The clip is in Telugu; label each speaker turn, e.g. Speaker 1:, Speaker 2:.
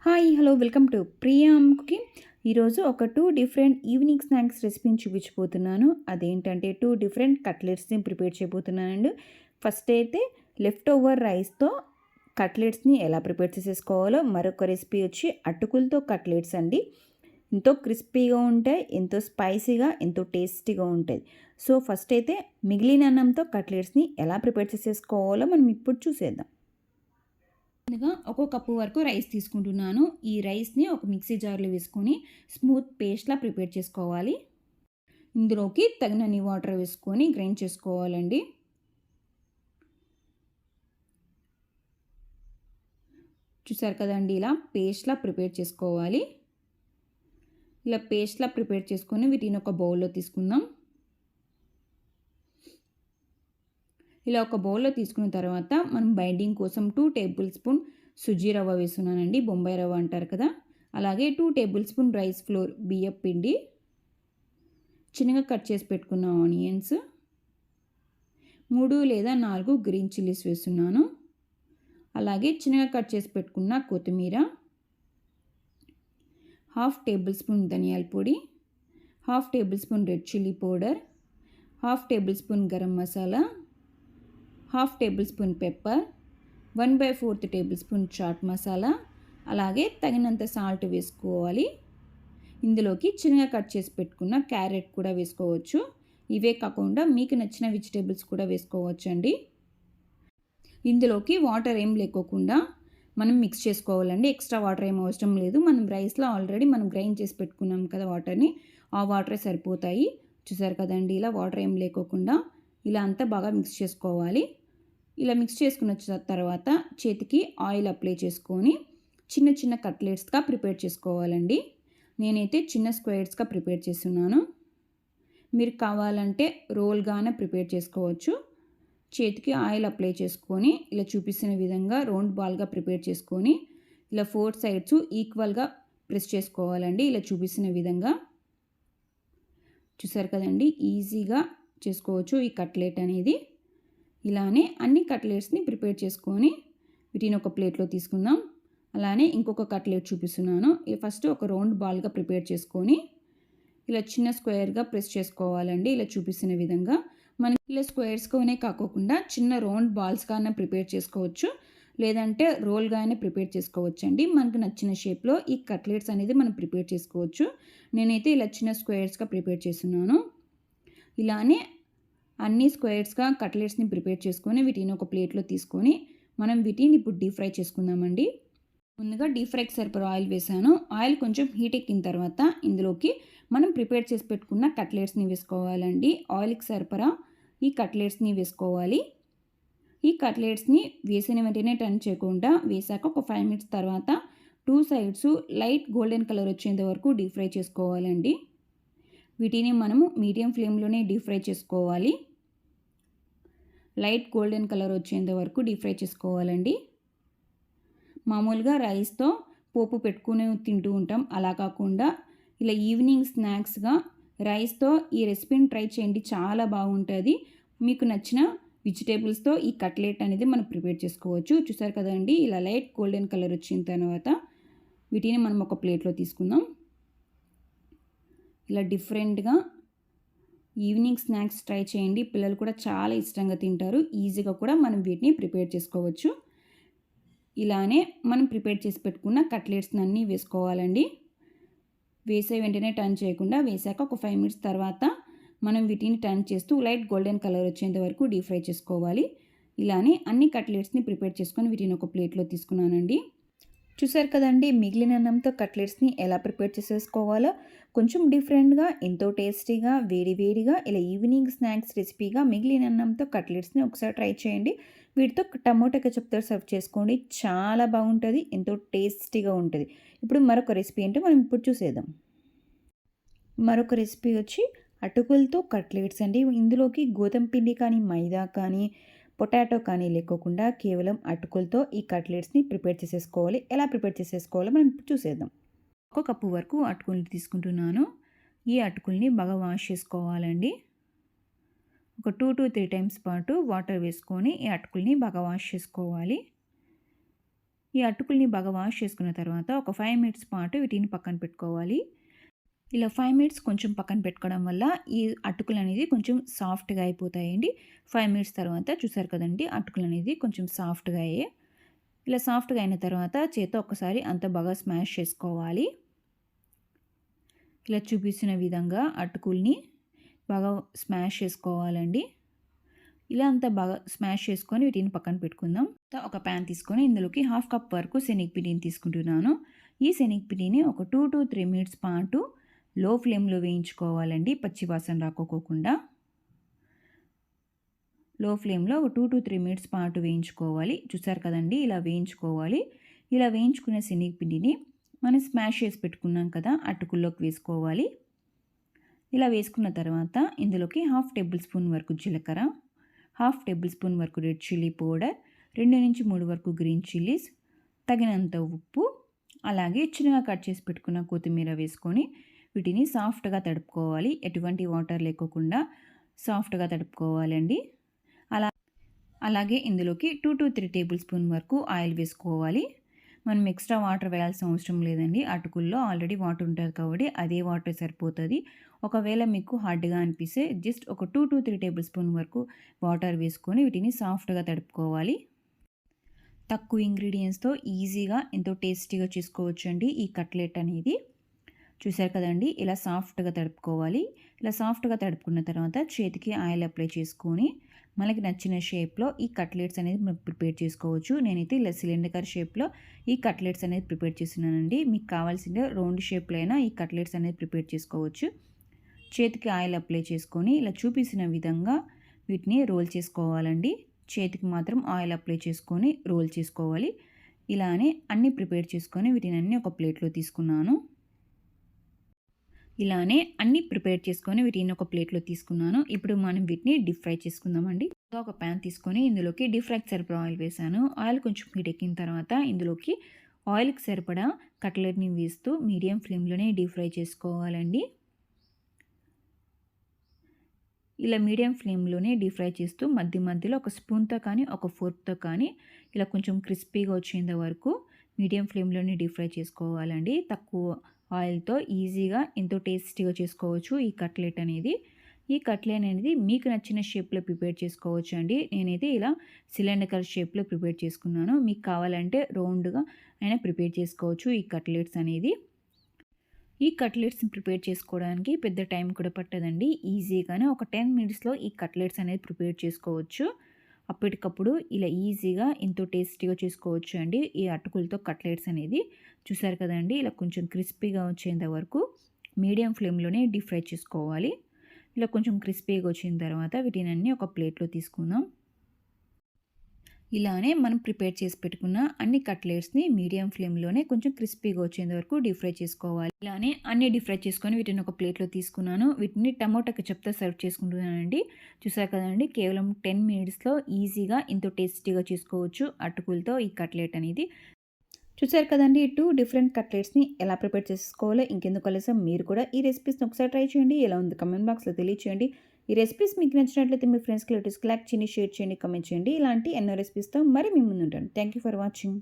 Speaker 1: Hi hello welcome to Priyam cooking. ఈరోజు ఒక 2 డిఫరెంట్ ఈవినింగ్ స్నాక్స్ రెసిపీని చూపించబోతున్నాను. అదేంటంటే 2 డిఫరెంట్ కట్లెట్స్ని ప్రిపేర్ చేయబోతున్నానండి. ఫస్ట్ అయితే లెఫ్ట్ ఓవర్ రైస్తో కట్లెట్స్ని ఎలా ప్రిపేర్ చేసేసుకోవాలో, మరొక రెసిపీ వచ్చి అటుకులతో కట్లెట్స్ అండి. ఎంతో క్రిస్పీగా ఉంటాయి, ఎంతో స్పైసీగా, ఎంతో టేస్టీగా ఉంటాయి. సో ఫస్ట్ అయితే మిగిలిన అన్నంతో కట్లెట్స్ని ఎలా ప్రిపేర్ చేసేసుకోవాలో మనం ఇప్పుడు చూసేద్దాం. ముందుగా ఒక కప్పు వరకు రైస్ తీసుకుంటున్నాను. ఈ రైస్ని ఒక మిక్సీ జార్లో వేసుకొని స్మూత్ పేస్ట్లా ప్రిపేర్ చేసుకోవాలి. ఇందులోకి తగినన్ని వాటర్ వేసుకొని గ్రైండ్ చేసుకోవాలండి. చూసారు కదండి, ఇలా పేస్ట్లా ప్రిపేర్ చేసుకోవాలి. ఇలా పేస్ట్లా ప్రిపేర్ చేసుకొని వీటిని ఒక బౌల్లో తీసుకుందాం. ఇలా ఒక బౌల్లో తీసుకున్న తర్వాత మనం బైండింగ్ కోసం 2 టేబుల్ స్పూన్ సుజీ రవ్వ వేస్తున్నానండి, బొంబాయి రవ్వ అంటారు కదా. అలాగే 2 టేబుల్ స్పూన్ రైస్ ఫ్లోర్ బియ్యం పిండి, చిన్నగా కట్ చేసి పెట్టుకున్న ఆనియన్స్, 3 లేదా 4 గ్రీన్ చిల్లీస్ వేస్తున్నాను. అలాగే చిన్నగా కట్ చేసి పెట్టుకున్న కొత్తిమీర, 1/2 టేబుల్ స్పూన్ ధనియాల పొడి, 1/2 tablespoon red chilli powder, 1/2 tablespoon garam masala, 1/2 tablespoon pepper, 1/4 tablespoon chaat masala, అలాగే తగినంత సాల్ట్ వేసుకోవాలి. ఇందులోకి చిన్నగా కట్ చేసి పెట్టుకున్న క్యారెట్ కూడా వేసుకోవచ్చు. ఇవే కాకుండా మీకు నచ్చిన వెజిటేబుల్స్ కూడా వేసుకోవచ్చండి. ఇందులోకి వాటర్ ఏం లేకోకుండా మనం మిక్స్ చేసుకోవాలండి. ఎక్స్ట్రా వాటర్ ఏం అవసరం లేదు. మనం రైస్లో ఆల్రెడీ మనం గ్రైండ్ చేసి పెట్టుకున్నాం కదా వాటర్ని, ఆ వాటరే సరిపోతాయి. చూసారు కదండి, ఇలా వాటర్ ఏం లేకోకుండా ఇలా అంతా బాగా మిక్స్ చేసుకోవాలి. ఇలా మిక్స్ చేసుకున్న తర్వాత చేతికి ఆయిల్ అప్లై చేసుకొని చిన్న చిన్న కట్లెట్స్గా ప్రిపేర్ చేసుకోవాలండి. నేనైతే చిన్న స్క్వేర్స్గా ప్రిపేర్ చేస్తున్నాను. మీరు కావాలంటే రోల్గానే ప్రిపేర్ చేసుకోవచ్చు. చేతికి ఆయిల్ అప్లై చేసుకొని ఇలా చూపిస్తున్న విధంగా రౌండ్ బాల్గా ప్రిపేర్ చేసుకొని ఇలా 4 సైడ్స్ ఈక్వల్గా ప్రెస్ చేసుకోవాలండి. ఇలా చూపిస్తున్న విధంగా చూసారు కదండి, ఈజీగా చేసుకోవచ్చు ఈ కట్లెట్ అనేది. ఇలానే అన్ని కట్లెట్స్ని ప్రిపేర్ చేసుకొని వీటిని ఒక ప్లేట్లో తీసుకుందాం. అలానే ఇంకొక కట్లెట్ చూపిస్తున్నాను. ఫస్ట్ ఒక రౌండ్ బాల్గా ప్రిపేర్ చేసుకొని ఇలా చిన్న స్క్వేర్గా ప్రెస్ చేసుకోవాలండి. ఇలా చూపిస్తున్న విధంగా మనకి ఇలా స్క్వేర్స్గానే కాకుండా చిన్న రౌండ్ బాల్స్గానే ప్రిపేర్ చేసుకోవచ్చు, లేదంటే రోల్గానే ప్రిపేర్ చేసుకోవచ్చు అండి. మనకు నచ్చిన షేప్లో ఈ కట్లెట్స్ అనేది మనం ప్రిపేర్ చేసుకోవచ్చు. నేనైతే ఇలా చిన్న స్క్వేర్స్గా ప్రిపేర్ చేస్తున్నాను. ఇలానే అన్ని స్క్వేర్స్గా కట్లెట్స్ని ప్రిపేర్ చేసుకొని వీటిని ఒక ప్లేట్లో తీసుకొని మనం వీటిని ఇప్పుడు డీప్ ఫ్రై చేసుకుందామండి. ముందుగా డీప్ ఫ్రైకి సరిపడా ఆయిల్ వేసాను. ఆయిల్ కొంచెం హీట్ ఎక్కిన తర్వాత ఇందులోకి మనం ప్రిపేర్ చేసి పెట్టుకున్న కట్లెట్స్ని వేసుకోవాలండి. ఆయిల్కి సరిపడా ఈ కట్లెట్స్ని వేసుకోవాలి. ఈ కట్లెట్స్ని వేసిన వెంటనే టర్న్ చేయకుండా వేసాక ఒక 5 మినిట్స్ తర్వాత 2 సైడ్స్ లైట్ గోల్డెన్ కలర్ వచ్చేంత వరకు డీప్ ఫ్రై చేసుకోవాలండి. వీటిని మనము మీడియం ఫ్లేమ్లోనే డీప్ ఫ్రై చేసుకోవాలి. లైట్ గోల్డెన్ కలర్ వచ్చేంత వరకు డీప్ ఫ్రై చేసుకోవాలండి. మామూలుగా రైస్తో పోపు పెట్టుకుని తింటూ ఉంటాం, అలా కాకుండా ఇలా ఈవినింగ్ స్నాక్స్గా రైస్తో ఈ రెసిపీని ట్రై చేయండి, చాలా బాగుంటుంది. మీకు నచ్చిన వెజిటేబుల్స్తో ఈ కట్లెట్ అనేది మనం ప్రిపేర్ చేసుకోవచ్చు. చూసారు కదండి, ఇలా లైట్ గోల్డెన్ కలర్ వచ్చిన తర్వాత వీటిని మనం ఒక ప్లేట్లో తీసుకుందాం. ఇలా డిఫరెంట్గా ఈవినింగ్ స్నాక్స్ ట్రై చేయండి, పిల్లలు కూడా చాలా ఇష్టంగా తింటారు. ఈజీగా కూడా మనం వీటిని ప్రిపేర్ చేసుకోవచ్చు. ఇలానే మనం ప్రిపేర్ చేసి పెట్టుకున్న కట్లెట్స్ని అన్నీ వేసుకోవాలండి. వేసే వెంటనే టర్న్ చేయకుండా వేసాక ఒక 5 మినిట్స్ తర్వాత మనం వీటిని టర్న్ చేస్తూ లైట్ గోల్డెన్ కలర్ వచ్చేంత వరకు డీప్ ఫ్రై చేసుకోవాలి. ఇలానే అన్ని కట్లెట్స్ని ప్రిపేర్ చేసుకొని వీటిని ఒక ప్లేట్లో తీసుకున్నానండి. చూసారు కదండి, మిగిలిన అన్నంతో కట్లెట్స్ని ఎలా ప్రిపేర్ చేసేసుకోవాలో కొంచెం డిఫరెంట్గా, ఎంతో టేస్టీగా, వేడివేడిగా ఇలా ఈవినింగ్ స్నాక్స్ రెసిపీగా మిగిలిన అన్నంతో కట్లెట్స్ని ఒకసారి ట్రై చేయండి. వీటితో టమోటా కెచప్తో సర్వ్ చేసుకోండి, చాలా బాగుంటుంది, ఎంతో టేస్టీగా ఉంటుంది. ఇప్పుడు మరొక రెసిపీ ఏంటో మనం ఇప్పుడు చూసేద్దాం. మరొక రెసిపీ వచ్చి అటుకులతో కట్లెట్స్ అండి. ఇందులోకి గోధుమ పిండి కానీ, మైదా కానీ, పొటాటో కానీ లేకోకుండా కేవలం అటుకులతో ఈ కట్లెట్స్ని ప్రిపేర్ చేసేసుకోవాలి. ఎలా ప్రిపేర్ చేసేసుకోవాలో మనం ఇప్పుడు చూసేద్దాం. ఒక కప్పు వరకు అటుకుల్ని తీసుకుంటున్నాను. ఈ అటుకుల్ని బాగా వాష్ చేసుకోవాలండి. ఒక 2 to 3 టైమ్స్ పాటు వాటర్ వేసుకొని ఈ అటుకుల్ని బాగా వాష్ చేసుకోవాలి. ఈ అటుకుల్ని బాగా వాష్ చేసుకున్న తర్వాత ఒక 5 మినిట్స్ పాటు వీటిని పక్కన పెట్టుకోవాలి. ఇలా 5 మినిట్స్ కొంచెం పక్కన పెట్టుకోవడం వల్ల ఈ అటుకులు అనేది కొంచెం సాఫ్ట్‌గా అయిపోతాయండి. 5 మినిట్స్ తర్వాత చూసారు కదండీ! అటుకులు అనేది కొంచెం సాఫ్ట్‌గా అయ్యాయి. ఇలా సాఫ్ట్‌గా అయిన తర్వాత చేత్తో ఒక్కసారి అంతా బాగా స్మాష్ చేసుకోవాలి. ఇలా చూపిస్తున్న విధంగా అటుకుల్ని బాగా స్మాష్ చేసుకోవాలండి. ఇలా అంతా బాగా స్మాష్ చేసుకొని వీటిని పక్కన పెట్టుకుందాం. ఒక ప్యాన్ తీసుకొని ఇందులోకి హాఫ్ కప్ వరకు శనగపిండిని తీసుకుంటున్నాను. ఈ శనగపిండిని ఒక 2-3 మినిట్స్ పాటు లో ఫ్లేమ్‌లో వేయించుకోవాలండి, పచ్చి వాసన రాకోకుండా. లో ఫ్లేమ్‌లో ఒక 2-3 మినిట్స్ పాటు వేయించుకోవాలి. చూసారు కదండీ! ఇలా వేయించుకోవాలి. ఇలా వేయించుకున్న శనగపిండిని మనం స్మాష్ చేసి పెట్టుకున్నాం కదా, అటుకుల్లోకి వేసుకోవాలి. ఇలా వేసుకున్న తర్వాత ఇందులోకి హాఫ్ టేబుల్ స్పూన్ వరకు జీలకర్ర, హాఫ్ టేబుల్ స్పూన్ వరకు రెడ్ చిల్లీ పౌడర్, 2-3 వరకు గ్రీన్ చిల్లీస్, తగినంత ఉప్పు, అలాగే చిన్నగా కట్ చేసి పెట్టుకున్న కొత్తిమీర వేసుకొని వీటిని సాఫ్ట్‌గా తడుపుకోవాలి. ఎటువంటి వాటర్ లేకోకుండా సాఫ్ట్‌గా తడుపుకోవాలండి. అలాగే ఇందులోకి 2-3 టేబుల్ స్పూన్ వరకు ఆయిల్ వేసుకోవాలి. మనం ఎక్స్ట్రా వాటర్ వేయాల్సిన అవసరం లేదండి. అటుకుల్లో ఆల్రెడీ వాటర్ ఉంటుంది కాబట్టి అదే వాటర్ సరిపోతుంది. ఒకవేళ మీకు హార్డ్‌గా అనిపిస్తే జస్ట్ ఒక 2-3 టేబుల్ స్పూన్ వరకు వాటర్ వేసుకొని వీటిని సాఫ్ట్‌గా తడుపుకోవాలి. తక్కువ ఇంగ్రీడియంట్స్‌తో ఈజీగా ఎంతో టేస్టీగా చేసుకోవచ్చండి ఈ కట్లెట్ అనేది. చూసారు కదండీ! ఇలా సాఫ్ట్‌గా తడుపుకోవాలి. ఇలా సాఫ్ట్‌గా తడుపుకున్న తర్వాత చేతికి ఆయిల్ అప్లై చేసుకొని మనకి నచ్చిన షేప్‌లో ఈ కట్లెట్స్ అనేది మనం ప్రిపేర్ చేసుకోవచ్చు. నేనైతే ఇలా సిలిండర్ షేప్‌లో ఈ కట్లెట్స్ అనేది ప్రిపేర్ చేస్తున్నానండి. మీకు కావాల్సిందే రౌండ్ షేప్‌లో అయినా ఈ కట్లెట్స్ అనేది ప్రిపేర్ చేసుకోవచ్చు. చేతికి ఆయిల్ అప్లై చేసుకొని ఇలా చూపిస్తున్న విధంగా వీటిని రోల్ చేసుకోవాలండి. చేతికి మాత్రం ఆయిల్ అప్లై చేసుకొని రోల్ చేసుకోవాలి. ఇలానే అన్నీ ప్రిపేర్ చేసుకొని వీటిని అన్నీ ఒక ప్లేట్‌లో తీసుకున్నాను. ఇలానే అన్నీ ప్రిపేర్ చేసుకొని వీటిని ఒక ప్లేట్‌లో తీసుకున్నాను. ఇప్పుడు మనం వీటిని డీప్ ఫ్రై చేసుకుందామండి. ఒక ప్యాన్ తీసుకొని ఇందులోకి డీప్ ఫ్రైకి సరిపడా ఆయిల్ వేసాను. ఆయిల్ కొంచెం హీట్ ఎక్కిన తర్వాత ఇందులోకి ఆయిల్‌కి సరిపడా కట్లెట్‌ని వేస్తూ మీడియం ఫ్లేమ్‌లోనే డీప్ ఫ్రై చేసుకోవాలండి. ఇలా మీడియం ఫ్లేమ్‌లోనే డీప్ ఫ్రై చేస్తూ మధ్యలో ఒక స్పూన్‌తో కానీ, ఒక ఫోర్క్‌తో కానీ ఇలా కొంచెం క్రిస్పీగా వచ్చేంత వరకు మీడియం ఫ్లేమ్‌లోనే డీప్ ఫ్రై చేసుకోవాలండి. తక్కువ ఆయిల్‌తో ఈజీగా ఎంతో టేస్టీగా చేసుకోవచ్చు ఈ కట్లెట్ అనేది. ఈ కట్లెట్ అనేది మీకు నచ్చిన షేప్‌లో ప్రిపేర్ చేసుకోవచ్చు అండి. నేనైతే ఇలా సిలిండర్ షేప్‌లో ప్రిపేర్ చేసుకున్నాను. మీకు కావాలంటే రౌండ్‌గా అయినా ప్రిపేర్ చేసుకోవచ్చు ఈ కట్లెట్స్ అనేది. ఈ కట్లెట్స్‌ని ప్రిపేర్ చేసుకోవడానికి పెద్ద టైం కూడా పట్టదండి. ఈజీగానే ఒక 10 మినిట్స్‌లో ఈ కట్లెట్స్ అనేది ప్రిపేర్ చేసుకోవచ్చు. అప్పటికప్పుడు ఇలా ఈజీగా ఎంతో టేస్టీగా చేసుకోవచ్చు అండి ఈ అటుకులతో కట్లెట్స్ అనేది. చూసారు కదండీ! ఇలా కొంచెం క్రిస్పీగా వచ్చేంత వరకు మీడియం ఫ్లేమ్‌లోనే డీప్ ఫ్రై చేసుకోవాలి. ఇలా కొంచెం క్రిస్పీగా వచ్చిన తర్వాత వీటినన్నీ ఒక ప్లేట్‌లో తీసుకుందాం. ఇలానే మనం ప్రిపేర్ చేసి పెట్టుకున్న అన్ని కట్లెట్స్‌ని మీడియం ఫ్లేమ్‌లోనే కొంచెం క్రిస్పీగా వచ్చేంత వరకు డీప్ ఫ్రై చేసుకోవాలి. ఇలానే అన్ని డీప్ ఫ్రై చేసుకొని వీటిని ఒక ప్లేట్‌లో తీసుకున్నాను. వీటిని టమోటా కెచప్‌తో సర్వ్ చేసుకుంటున్నానండి. చూసారు కదండీ! కేవలం 10 మినిట్స్‌లో ఈజీగా ఎంతో టేస్టీగా చేసుకోవచ్చు అటుకులతో ఈ కట్లెట్ అనేది. చూసారు కదండీ! 2 డిఫరెంట్ కట్లెట్స్‌ని ఎలా ప్రిపేర్ చేసుకోవాలో ఇంకెందుకు ఆలస్యం, మీరు కూడా ఈ రెసిపీస్‌ని ఒకసారి ట్రై చేయండి. ఎలా ఉంది కామెంట్ బాక్స్‌లో తెలియచేయండి. ఈ రెసిపీస్ మీకు నచ్చినట్లయితే మీ ఫ్రెండ్స్‌కి, రిలేటివ్స్‌కి లైక్ చేయండి, షేర్ చేయండి, కామెంట్ చేయండి. ఇలాంటి ఎన్నో రెసిపీస్‌తో మరి మీ ముందుంటాను. Thank you for watching.